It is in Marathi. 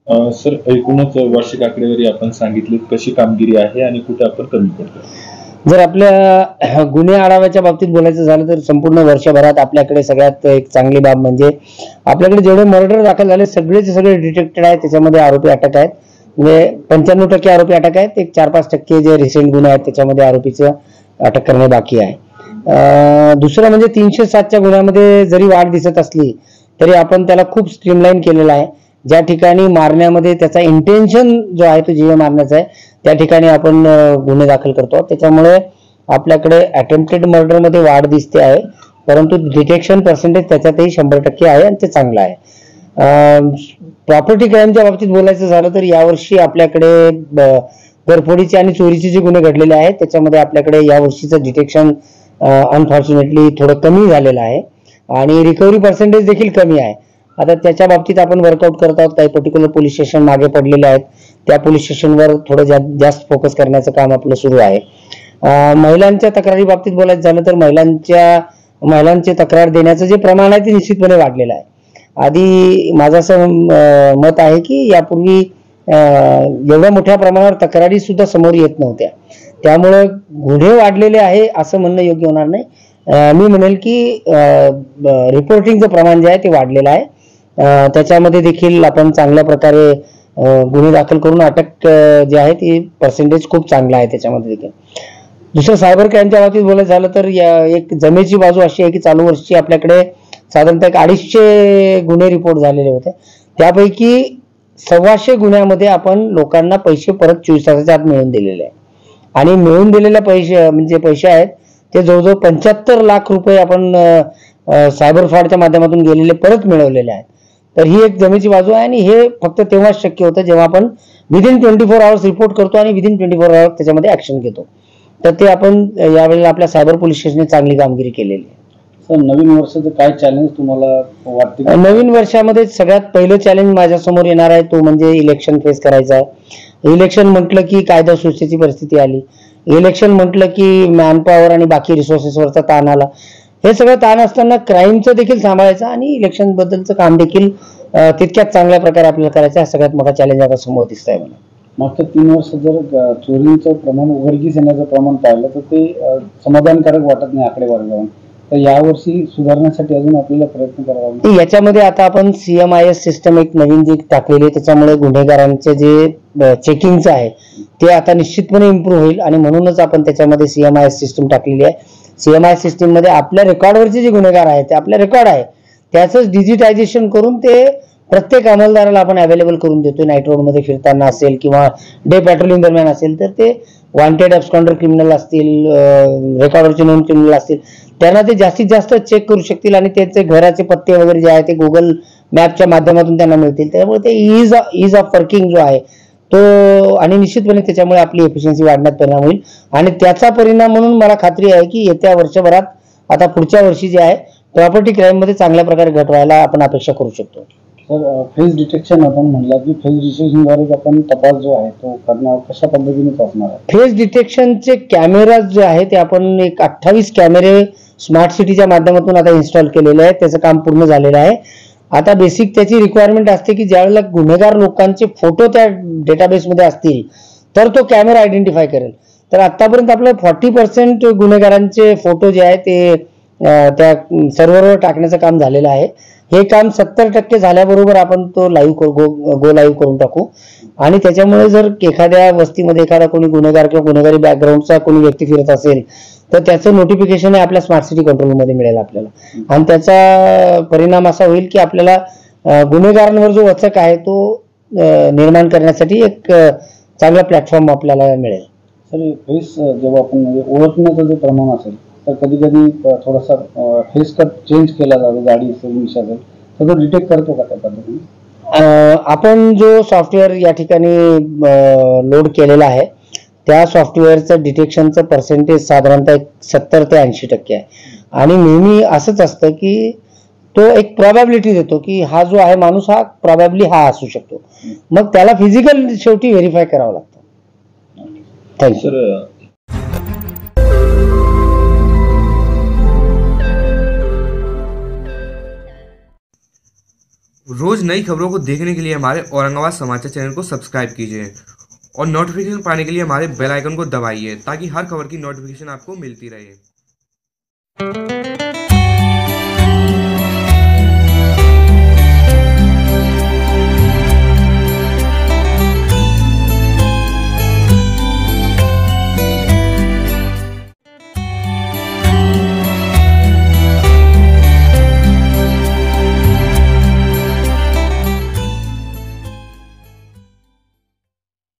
सर, एकूणच वार्षिक आकडेवारी आपण सांगितली, कशी कामगिरी आहे आणि कुठे आपण कमी पडतो? जर आपल्या गुन्हे आढाव्याच्या बाबतीत बोलायचं झालं तर संपूर्ण वर्षभरात आपल्याकडे सगळ्यात एक चांगली बाब म्हणजे आपल्याकडे जेवढे मर्डर दाखल झाले सगळेचे सगळे डिटेक्टेड आहेत, त्याच्यामध्ये आरोपी अटक आहेत. म्हणजे 95% आरोपी अटक आहेत. एक 4-5% जे रिसेंट गुन्हे आहेत त्याच्यामध्ये आरोपीचं अटक करणे बाकी आहे. दुसरं म्हणजे 307च्या गुन्ह्यामध्ये जरी वाढ दिसत असली तरी आपण त्याला खूप स्ट्रीमलाईन केलेला आहे. ज्या ठिकाणी मारण्यामध्ये त्याचा इंटेन्शन जो आहे तो जीव मारण्याचा आहे त्या ठिकाणी आपण गुन्हे दाखल करतो. त्याच्यामुळे आपल्याकडे अटेम्प्टेड मर्डरमध्ये वाढ दिसते आहे, परंतु डिटेक्शन पर्सेंटेज त्याच्यातही 100% आहे आणि ते चांगलं आहे. प्रॉपर्टी क्राईमच्या बाबतीत बोलायचं झालं तर यावर्षी आपल्याकडे घरफोडीचे आणि चोरीचे जे गुन्हे घडलेले आहेत त्याच्यामध्ये आपल्याकडे यावर्षीचं डिटेक्शन अनफॉर्च्युनेटली थोडं कमी झालेलं आहे आणि रिकव्हरी पर्सेंटेज देखील कमी आहे. आता त्याच्या बाबतीत आपण वर्कआउट करत आहोत. काही पर्टिक्युलर पोलीस स्टेशन मागे पडलेले आहेत, त्या पोलीस स्टेशनवर थोडं जास्त फोकस करण्याचं काम आपलं सुरू आहे. महिलांच्या तक्रारी बाबतीत बोलायचं झालं तर महिलांचे तक्रार देण्याचं जे प्रमाण आहे ते निश्चितपणे वाढलेलं आहे. आधी माझं असं मत आहे की यापूर्वी एवढ्या मोठ्या प्रमाणावर तक्रारी सुद्धा समोर येत नव्हत्या, त्यामुळे गुन्हे वाढलेले आहे असं म्हणणं योग्य होणार नाही. मी म्हणेल की रिपोर्टिंगचं प्रमाण जे आहे ते वाढलेलं आहे. त्याच्यामध्ये देखील आपण चांगल्या प्रकारे गुन्हे दाखल करून अटक जे आहे ती पर्सेंटेज खूप चांगला आहे त्याच्यामध्ये देखील. दुसरं सायबर क्राईमच्या बाबतीत बोलायचं झालं तर एक जमेची बाजू अशी आहे की चालू वर्षी आपल्याकडे साधारणतः 250 गुन्हे रिपोर्ट झालेले होते. त्यापैकी 125 गुन्ह्यामध्ये आपण लोकांना पैसे परत 24 तासाच्या आत मिळवून दिलेले आहे आणि मिळवून दिलेल्या पैसे आहेत ते जवळजवळ 75 लाख रुपये आपण सायबर फ्रॉडच्या माध्यमातून गेलेले परत मिळवलेले आहेत. तर ही एक जमेची बाजू आहे आणि हे फक्त तेव्हाच शक्य होतं जेव्हा आपण विदिन 24 आवर्स रिपोर्ट करतो आणि विदिन 24 आवर्स त्याच्यामध्ये ऍक्शन घेतो. तर ते आपण यावेळेला आपल्या सायबर पोलीस स्टेशनने चांगली कामगिरी केलेली आहे. सर, नवीन वर्षाचं काय चॅलेंज तुम्हाला वाटते? नवीन वर्षामध्ये सगळ्यात पहिलं चॅलेंज माझ्यासमोर येणार आहे तो म्हणजे इलेक्शन फेस करायचा आहे. इलेक्शन म्हटलं की कायदा सुव्यवस्थेची परिस्थिती आली, इलेक्शन म्हटलं की मॅनपॉवर आणि बाकी रिसोर्सेसवरचा ताण आला. हे सगळं ताण असताना क्राईमचं देखील सांभाळायचं आणि इलेक्शन बद्दलचं काम देखील तितक्याच चांगल्या प्रकारे आपल्याला करायचं हा सगळ्यात मोठा चॅलेंज आता समोर दिसत आहे मला. मागच्या 3 वर्षात जर चोरीचं प्रमाण उघडकीस येण्याचं प्रमाण पाहिलं तर ते समाधानकारक वाटत नाही आकडेवारीवरून. तर यावर्षी सुधारण्यासाठी अजून आपल्याला प्रयत्न करावा. याच्यामध्ये आता आपण CMIS सिस्टम एक नवीन जी टाकलेली आहे त्याच्यामुळे गुन्हेगारांचे जे चेकिंगचं आहे ते आता निश्चितपणे इम्प्रूव्ह होईल आणि म्हणूनच आपण त्याच्यामध्ये CMIS सिस्टम टाकलेली आहे. CMIS सिस्टीम मध्ये आपल्या रेकॉर्डवरचे जे गुन्हेगार आहेत ते आपल्या रेकॉर्ड आहे त्याचंच डिजिटायझेशन करून ते प्रत्येक अंमलदाराला आपण अवेलेबल करून देतो. नाईट रोडमध्ये फिरताना असेल किंवा डे पॅट्रोलिंग दरम्यान असेल तर ते वॉन्टेड ॲब्स्कॉन्डर क्रिमिनल असतील, रेकॉर्डवरचे नॉन क्रिमिनल असतील त्यांना ते जास्तीत जास्त चेक करू शकतील आणि त्यांचे घराचे पत्ते वगैरे जे आहे ते गुगल मॅपच्या माध्यमातून त्यांना मिळतील. त्यामुळे ते इज ऑफ वर्किंग जो आहे तो आणि निश्चितपणे त्याच्यामुळे आपली एफिशियन्सी वाढण्यात परिणाम होईल आणि त्याचा परिणाम म्हणून मला खात्री आहे की येत्या वर्षभरात आता पुढच्या वर्षी जे आहे प्रॉपर्टी क्राईम मध्ये चांगल्या प्रकारे घट व्हायला आपण अपेक्षा करू शकतो. सर, फेस डिटेक्शन आपण म्हणलं की फेस डिटेक्शनद्वारे आपण तपास जो आहे तो करणार कशा पद्धतीने असणार आहे? फेस डिटेक्शनचे कॅमेराज जे आहे ते आपण एक 28 कॅमेरे स्मार्ट सिटीच्या माध्यमातून आता इन्स्टॉल केलेले आहेत. त्याचं काम पूर्ण झालेलं आहे. आता बेसिक त्याची रिक्वायरमेंट असते की ज्यावेळेला गुन्हेगार लोकांचे फोटो त्या डेटाबेसमध्ये असतील तर तो कॅमेरा आयडेंटिफाय करेल. तर आतापर्यंत आपलं 40% गुन्हेगारांचे फोटो जे आहे ते त्या सर्व्हरवर टाकण्याचं काम झालेलं आहे. हे काम 70% झाल्याबरोबर आपण तो गो लाईव्ह करून टाकू आणि त्याच्यामुळे जर एखाद्या वस्तीमध्ये एखादा कोणी गुन्हेगार किंवा गुन्हेगारी बॅकग्राऊंडचा कोणी व्यक्ती फिरत असेल तर त्याचं नोटिफिकेशन आपल्या स्मार्ट सिटी कंट्रोलमध्ये मिळेल आपल्याला आणि त्याचा परिणाम असा होईल की आपल्याला गुन्हेगारांवर जो वचक आहे तो निर्माण करण्यासाठी एक चांगला प्लॅटफॉर्म आपल्याला मिळेल. सर, फेस जेव्हा आपण म्हणजे ओळखण्याचं जे प्रमाण असेल तर कधी कधी थोडासा फेस कट चेंज केला जातो, गाडी असेल विषय असेल तर तो डिटेक्ट करतो का त्या पद्धतीने? आपण जो सॉफ्टवेअर या ठिकाणी लोड केलेला आहे त्या सॉफ्टवेअरचं डिटेक्शनचं पर्सेंटेज साधारणतः 70 ते 80% आहे आणि नेहमी असंच असतं की तो एक प्रॉबॅबिलिटी देतो की हा जो आहे माणूस हा प्रॉबॅबली हा असू शकतो. मग त्याला फिजिकल शेवटी व्हेरीफाय करावं लागतं. थँक्यू. रोज़ नई खबरों को देखने के लिए हमारे औरंगाबाद समाचार चैनल को सब्सक्राइब कीजिए और नोटिफिकेशन पाने के लिए हमारे बेल आइकन को दबाइए ताकि हर खबर की नोटिफिकेशन आपको मिलती रहे।